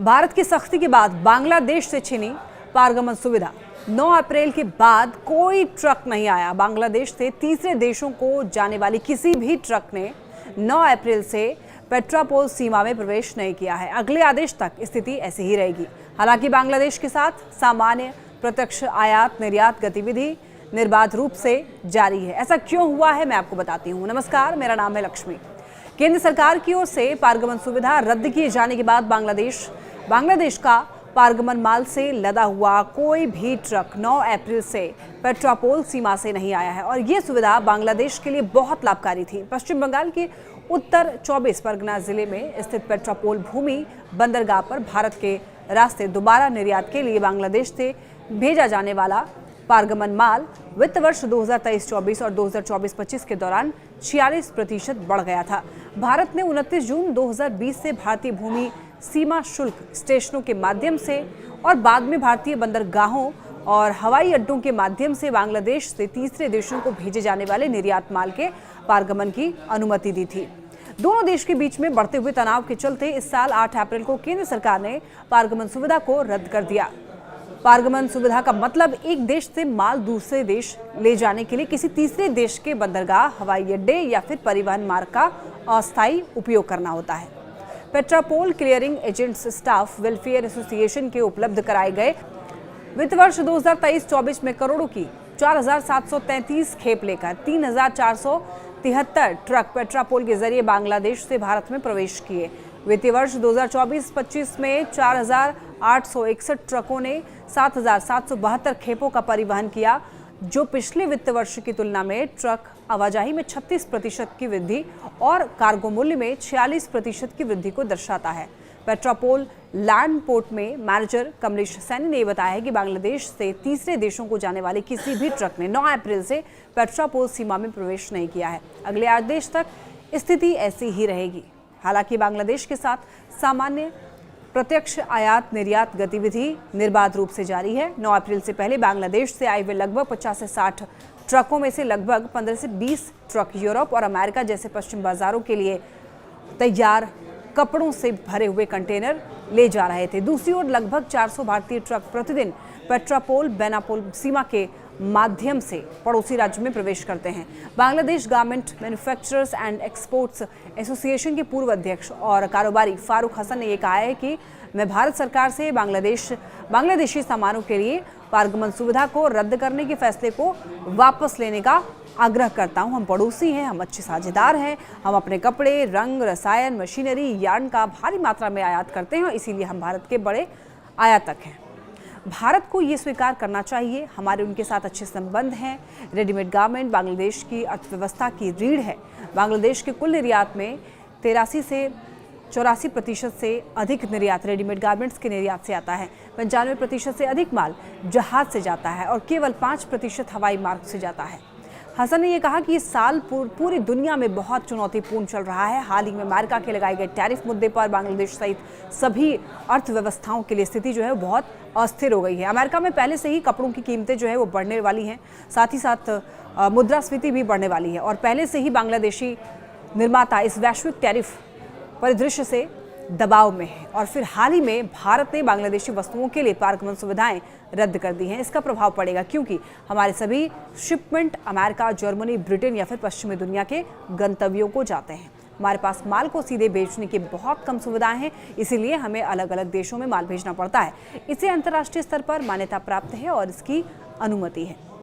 भारत की सख्ती के बाद बांग्लादेश से छीनी पारगमन सुविधा। 9 अप्रैल के बाद कोई ट्रक नहीं आया। बांग्लादेश से तीसरे देशों को जाने वाली किसी भी ट्रक ने 9 अप्रैल से पेट्रापोल सीमा में प्रवेश नहीं किया है। अगले आदेश तक स्थिति ऐसी ही रहेगी। हालांकि बांग्लादेश के साथ सामान्य प्रत्यक्ष आयात निर्यात गतिविधि निर्बाध रूप से जारी है। ऐसा क्यों हुआ है, मैं आपको बताती हूँ। नमस्कार, मेरा नाम है लक्ष्मी। केंद्र सरकार की ओर से पारगमन सुविधा रद्द किए जाने के बाद बांग्लादेश का पारगमन माल से लदा हुआ कोई भी ट्रक 9 अप्रैल से पेट्रापोल सीमा से नहीं आया है और ये सुविधा बांग्लादेश के लिए बहुत लाभकारी थी। पश्चिम बंगाल के उत्तर 24 परगना जिले में स्थित पेट्रापोल भूमि बंदरगाह पर भारत के रास्ते दोबारा निर्यात के लिए बांग्लादेश से भेजा जाने वाला पारगमन माल वित्त वर्ष 2023-24 और 2024-25 के दौरान 46% बढ़ गया था। भारत ने 29 जून 2020 से भारतीय भूमि सीमा शुल्क स्टेशनों के माध्यम से और बाद में भारतीय बंदरगाहों और हवाई अड्डों के माध्यम से बांग्लादेश से तीसरे देशों को भेजे जाने वाले निर्यात माल के पारगमन की अनुमति दी थी। दोनों देश के बीच में बढ़ते हुए तनाव के चलते इस साल 8 अप्रैल को केंद्र सरकार ने पारगमन सुविधा को रद्द कर दिया। पारगमन सुविधा का मतलब एक देश से माल दूसरे देश ले जाने के लिए किसी तीसरे देश के बंदरगाह, हवाई अड्डे या फिर परिवहन मार्ग का अस्थायी उपयोग करना होता है। Petrapole clearing agents staff welfare association के उपलब्ध कराए गए वित्त वर्ष 2023-24 में करोड़ों की 4,733 खेप लेकर 3,473 ट्रक पेट्रापोल के जरिए बांग्लादेश से भारत में प्रवेश किए। वित्तीय वर्ष 2024-25 में 4,861 ट्रकों ने 7,772 खेपों का परिवहन किया, जो पिछले वित्त वर्ष की तुलना में ट्रक आवाजाही में 36% की वृद्धि और कार्गो मूल्य में 46% की वृद्धि को दर्शाता है। पेट्रापोल लैंड पोर्ट में मैनेजर कमलेश सैनी ने बताया कि बांग्लादेश से तीसरे देशों को जाने वाले किसी भी ट्रक ने 9 अप्रैल से पेट्रापोल सीमा में प्रवेश नहीं किया है। अगले आदेश तक स्थिति ऐसी ही रहेगी। हालांकि बांग्लादेश के साथ सामान्य प्रत्यक्ष आयात निर्यात गतिविधि निर्बाध रूप से जारी है। 9 अप्रैल से पहले बांग्लादेश से आए हुए लगभग 50 से 60 ट्रकों में से लगभग 15 से 20 ट्रक यूरोप और अमेरिका जैसे पश्चिम बाजारों के लिए तैयार कपड़ों से भरे हुए कंटेनर ले जा रहे थे। दूसरी ओर लगभग 400 भारतीय ट्रक प्रतिदिन पेट्रापोल बेनापोल सीमा के माध्यम से पड़ोसी राज्य में प्रवेश करते हैं। Bangladesh garment manufacturers and exports association के पूर्व अध्यक्ष और कारोबारी फारूक हसन ने यह कहा है कि मैं भारत सरकार से बांग्लादेशी सामानों के लिए पारगमन सुविधा को रद्द करने के फैसले को वापस लेने का आग्रह करता हूं। हम पड़ोसी हैं, हम अच्छे साझेदार हैं, हम अपने कपड़े, रंग, रसायन, मशीनरी, यार्न का भारी मात्रा में आयात करते हैं और इसीलिए हम भारत के बड़े आयातक हैं। भारत को ये स्वीकार करना चाहिए, हमारे उनके साथ अच्छे संबंध हैं। रेडीमेड गारमेंट बांग्लादेश की अर्थव्यवस्था की रीढ़ है। बांग्लादेश के कुल निर्यात में 83 से 84% से अधिक निर्यात रेडीमेड गारमेंट्स के निर्यात से आता है। 95% से अधिक माल जहाज से जाता है और केवल 5% हवाई मार्ग से जाता है। हसन ने यह कहा कि इस साल पूरी दुनिया में बहुत चुनौतीपूर्ण चल रहा है। हाल ही में अमेरिका के लगाए गए टैरिफ मुद्दे पर बांग्लादेश सहित सभी अर्थव्यवस्थाओं के लिए स्थिति जो है बहुत अस्थिर हो गई है। अमेरिका में पहले से ही कपड़ों की कीमतें जो है वो बढ़ने वाली हैं, साथ ही साथ मुद्रास्फीति भी बढ़ने वाली है और पहले से ही बांग्लादेशी निर्माता इस वैश्विक टैरिफ परिदृश्य से दबाव में है। और फिर हाल ही में भारत ने बांग्लादेशी वस्तुओं के लिए पारगमन सुविधाएं रद्द कर दी हैं। इसका प्रभाव पड़ेगा क्योंकि हमारे सभी शिपमेंट अमेरिका, जर्मनी, ब्रिटेन या फिर पश्चिमी दुनिया के गंतव्यों को जाते हैं। हमारे पास माल को सीधे बेचने की बहुत कम सुविधाएं हैं, इसीलिए हमें अलग अलग देशों में माल भेजना पड़ता है। इसे अंतर्राष्ट्रीय स्तर पर मान्यता प्राप्त है और इसकी अनुमति है।